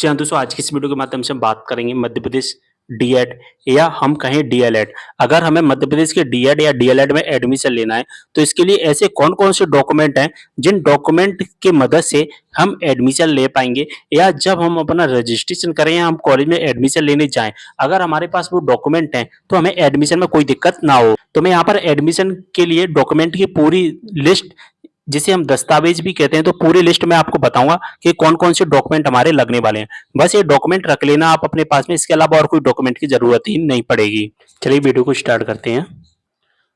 जी हाँ, दोस्तों आज की इस वीडियो के माध्यम से हम बात करेंगे मध्य प्रदेश डीएड या हम कहें डीएलएड। अगर हमें मध्य प्रदेश के डीएड या डीएलएड में एडमिशन लेना है, तो इसके लिए ऐसे कौन-कौन से डॉक्यूमेंट हैं, जिन डॉक्यूमेंट की मदद से हम एडमिशन ले पाएँगे या जब हम अपना रजिस्ट्रेशन करें या हम कॉलेज में एडमिशन लेने जाएँ, अगर हमारे पास वो डॉक्यूमेंट हैं, तो हमें एडमिशन में कोई दिक्कत ना हो। तो मैं यहाँ पर एडमिशन के लिए डॉक्यूमेंट की पूरी लिस्ट जिसे हम दस्तावेज भी कहते हैं, तो पूरी लिस्ट मैं आपको बताऊंगा कि कौन कौन से डॉक्यूमेंट हमारे लगने वाले हैं। बस ये डॉक्यूमेंट रख लेना आप अपने पास में, इसके अलावा और कोई डॉक्यूमेंट की जरूरत ही नहीं पड़ेगी। चलिए वीडियो को स्टार्ट करते हैं।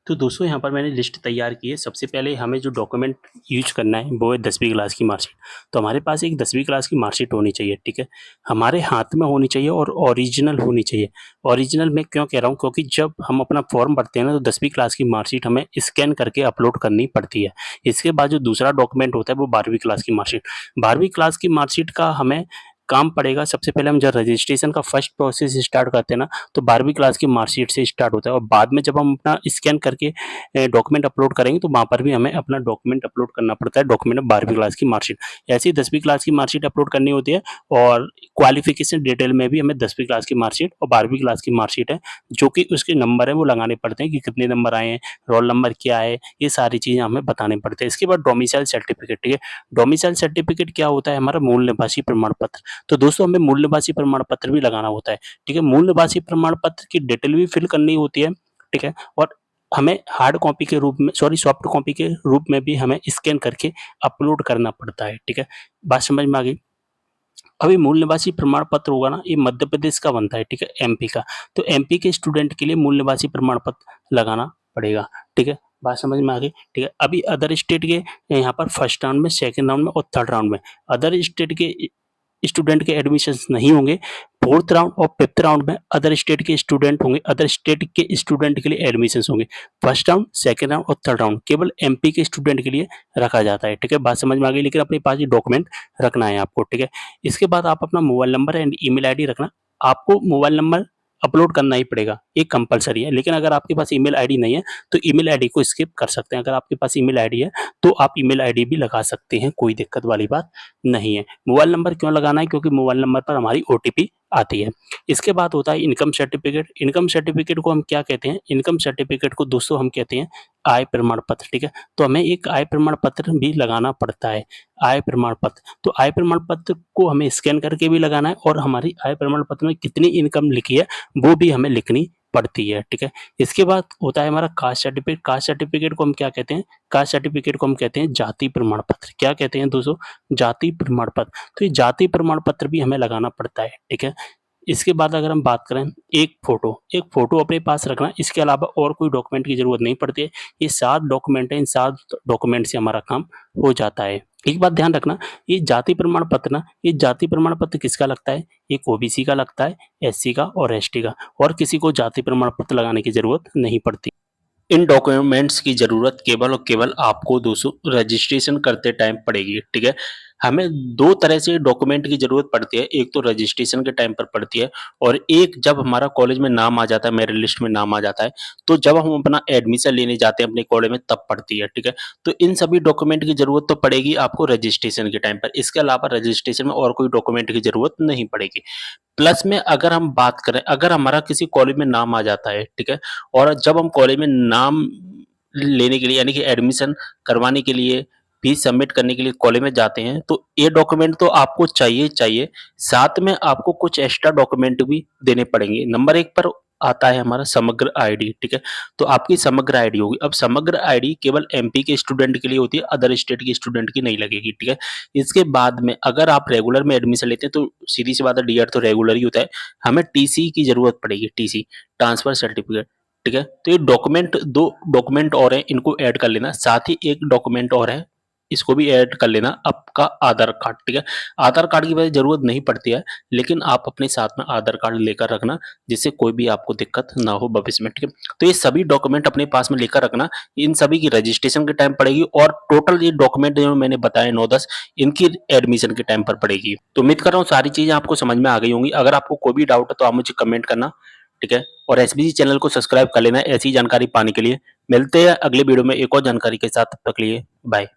तो दोस्तों यहाँ पर मैंने लिस्ट तैयार की है। सबसे पहले हमें जो डॉक्यूमेंट यूज करना है वो है 10वीं क्लास की मार्कशीट। तो हमारे पास एक 10वीं क्लास की मार्कशीट होनी चाहिए, ठीक है। हमारे हाथ में होनी चाहिए और ओरिजिनल होनी चाहिए। ओरिजिनल मैं क्यों कह रहा हूँ, क्योंकि जब हम अपना फॉर्म भरते हैं ना, तो 10वीं क्लास की मार्कशीट हमें स्कैन करके अपलोड करनी पड़ती है। इसके बाद जो दूसरा डॉक्यूमेंट होता है वो 12वीं क्लास की मार्कशीट। 12वीं क्लास की मार्कशीट का हमें काम पड़ेगा। सबसे पहले हम जब रजिस्ट्रेशन का फर्स्ट प्रोसेस स्टार्ट करते हैं ना, तो 12वीं क्लास की मार्कशीट से स्टार्ट होता है और बाद में जब हम अपना स्कैन करके डॉक्यूमेंट अपलोड करेंगे, तो वहाँ पर भी हमें अपना डॉक्यूमेंट अपलोड करना पड़ता है, डॉक्यूमेंट 12वीं क्लास की मार्कशीट। ऐसे ही 10वीं क्लास की मार्कशीट अपलोड करनी होती है और क्वालिफिकेशन डिटेल में भी हमें 10वीं क्लास की मार्कशीट और 12वीं क्लास की मार्कशीट है, जो कि उसके नंबर है वो लगाने पड़ते हैं कि कितने नंबर आए हैं, रोल नंबर क्या है, ये सारी चीज़ें हमें बताने पड़ते हैं। इसके बाद डोमिसाइल सर्टिफिकेट, ठीक है। डोमिसाइल सर्टिफिकेट क्या होता है? हमारा मूल निवासी प्रमाण पत्र। तो दोस्तों हमें मूल निवासी प्रमाण पत्र भी लगाना होता है, ठीक है। मूल निवासी प्रमाण पत्र की डिटेल भी फिल करनी होती है, ठीक है। और हमें हार्ड कॉपी के रूप में, सॉरी, सॉफ्ट कॉपी के रूप में भी हमें स्कैन करके अपलोड करना पड़ता है, ठीक है। बात समझ में आ गई? अभी मूल निवासी प्रमाण पत्र होगा ना, ये मध्य प्रदेश का बनता है, ठीक है, एमपी का। तो एमपी के स्टूडेंट के लिए मूल निवासी प्रमाण पत्र लगाना पड़ेगा, ठीक है। बात समझ में आ गई? ठीक है। अभी अदर स्टेट के यहाँ पर फर्स्ट राउंड में, सेकंड राउंड में और थर्ड राउंड में अदर स्टेट के स्टूडेंट के एडमिशन्स नहीं होंगे। फोर्थ राउंड और फिफ्थ राउंड में अदर स्टेट के स्टूडेंट होंगे, अदर स्टेट के स्टूडेंट के लिए एडमिशन्स होंगे। फर्स्ट राउंड, सेकंड राउंड और थर्ड राउंड केवल एमपी के स्टूडेंट के लिए रखा जाता है, ठीक है। बात समझ में आ गई? लेकिन अपने पास ये डॉक्यूमेंट रखना है आपको, ठीक है। इसके बाद आप अपना mobile number and email ID रखना। आपको मोबाइल नंबर अपलोड करना ही पड़ेगा, ये कंपलसरी है। लेकिन अगर आपके पास ईमेल आईडी नहीं है, तो ईमेल आईडी को स्किप कर सकते हैं। अगर आपके पास ईमेल आईडी है, तो आप ईमेल आईडी भी लगा सकते हैं, कोई दिक्कत वाली बात नहीं है। मोबाइल नंबर क्यों लगाना है? क्योंकि मोबाइल नंबर पर हमारी ओटीपी आती है। इसके बाद होता है इनकम सर्टिफिकेट। इनकम सर्टिफिकेट को हम क्या कहते हैं? इनकम सर्टिफिकेट को दोस्तों हम कहते हैं आय प्रमाण पत्र, ठीक है। तो हमें एक आय प्रमाण पत्र भी लगाना पड़ता है, आय प्रमाण पत्र। तो आय प्रमाण पत्र को हमें स्कैन करके भी लगाना है और हमारी आय प्रमाण पत्र में कितनी इनकम लिखी है वो भी हमें लिखनी पड़ती है, ठीक है। इसके बाद होता है हमारा कास्ट सर्टिफिकेट। कास्ट सर्टिफिकेट को हम क्या कहते हैं? कास्ट सर्टिफिकेट को हम कहते हैं जाति प्रमाण पत्र। क्या कहते हैं दोस्तों? जाति प्रमाण पत्र। तो ये जाति प्रमाण पत्र भी हमें लगाना पड़ता है, ठीक है। इसके बाद अगर हम बात करें, एक फोटो अपने पास रखना, इसके अलावा और कोई डॉक्यूमेंट की जरूरत नहीं पड़ती है। ये 7 डॉक्यूमेंट है, इन 7 डॉक्यूमेंट से हमारा काम हो जाता है। एक बात ध्यान रखना, ये जाति प्रमाण पत्र ना, ये जाति प्रमाण पत्र किसका लगता है? एक ओबीसी का लगता है, एससी का और एसटी का, और किसी को जाति प्रमाण पत्र लगाने की जरूरत नहीं पड़ती। इन डॉक्यूमेंट्स की ज़रूरत केवल और केवल आपको दोस्तों रजिस्ट्रेशन करते टाइम पड़ेगी, ठीक है। हमें 2 तरह से डॉक्यूमेंट की ज़रूरत पड़ती है, एक तो रजिस्ट्रेशन के टाइम पर पड़ती है और एक जब हमारा कॉलेज में नाम आ जाता है, मेरिट लिस्ट में नाम आ जाता है, तो जब हम अपना एडमिशन लेने जाते हैं अपने कॉलेज में तब पड़ती है, ठीक है। तो इन सभी डॉक्यूमेंट की ज़रूरत तो पड़ेगी आपको रजिस्ट्रेशन के टाइम पर, इसके अलावा रजिस्ट्रेशन में और कोई डॉक्यूमेंट की ज़रूरत नहीं पड़ेगी। प्लस में अगर हम बात करें, अगर हमारा किसी कॉलेज में नाम आ जाता है, ठीक है, और जब हम कॉलेज में नाम लेने के लिए यानी कि एडमिशन करवाने के लिए फीस सबमिट करने के लिए कॉलेज में जाते हैं, तो ये डॉक्यूमेंट तो आपको चाहिए ही चाहिए। साथ में आपको कुछ एक्स्ट्रा डॉक्यूमेंट भी देने पड़ेंगे। नंबर 1 पर आता है हमारा समग्र आईडी, ठीक है। तो आपकी समग्र आईडी होगी। अब समग्र आईडी केवल एमपी के स्टूडेंट के लिए होती है, अदर स्टेट के स्टूडेंट की नहीं लगेगी, ठीक है। इसके बाद में अगर आप रेगुलर में एडमिशन लेते हैं, तो सीधी सी बात है, डीएड तो रेगुलर ही होता है। हमें टीसी की ज़रूरत पड़ेगी, टीसी, ट्रांसफर सर्टिफिकेट, ठीक है। तो ये डॉक्यूमेंट, 2 डॉक्यूमेंट और हैं, इनको ऐड कर लेना। साथ ही एक डॉक्यूमेंट और है, इसको भी ऐड कर लेना, आपका आधार कार्ड, ठीक है। आधार कार्ड की वैसे ज़रूरत नहीं पड़ती है, लेकिन आप अपने साथ में आधार कार्ड लेकर रखना, जिससे कोई भी आपको दिक्कत ना हो भविष्य में, ठीक है। तो ये सभी डॉक्यूमेंट अपने पास में लेकर रखना। इन सभी की रजिस्ट्रेशन के टाइम पड़ेगी और टोटल ये डॉक्यूमेंट जो मैंने बताए 9-10, इनकी एडमिशन के टाइम पर पड़ेगी। तो उम्मीद कर रहा हूँ सारी चीज़ें आपको समझ में आ गई होंगी। अगर आपको कोई भी डाउट है तो आप मुझे कमेंट करना, ठीक है। और एसबीसी चैनल को सब्सक्राइब कर लेना ऐसी जानकारी पाने के लिए। मिलते हैं अगले वीडियो में एक और जानकारी के साथ, तब तक के लिए बाय।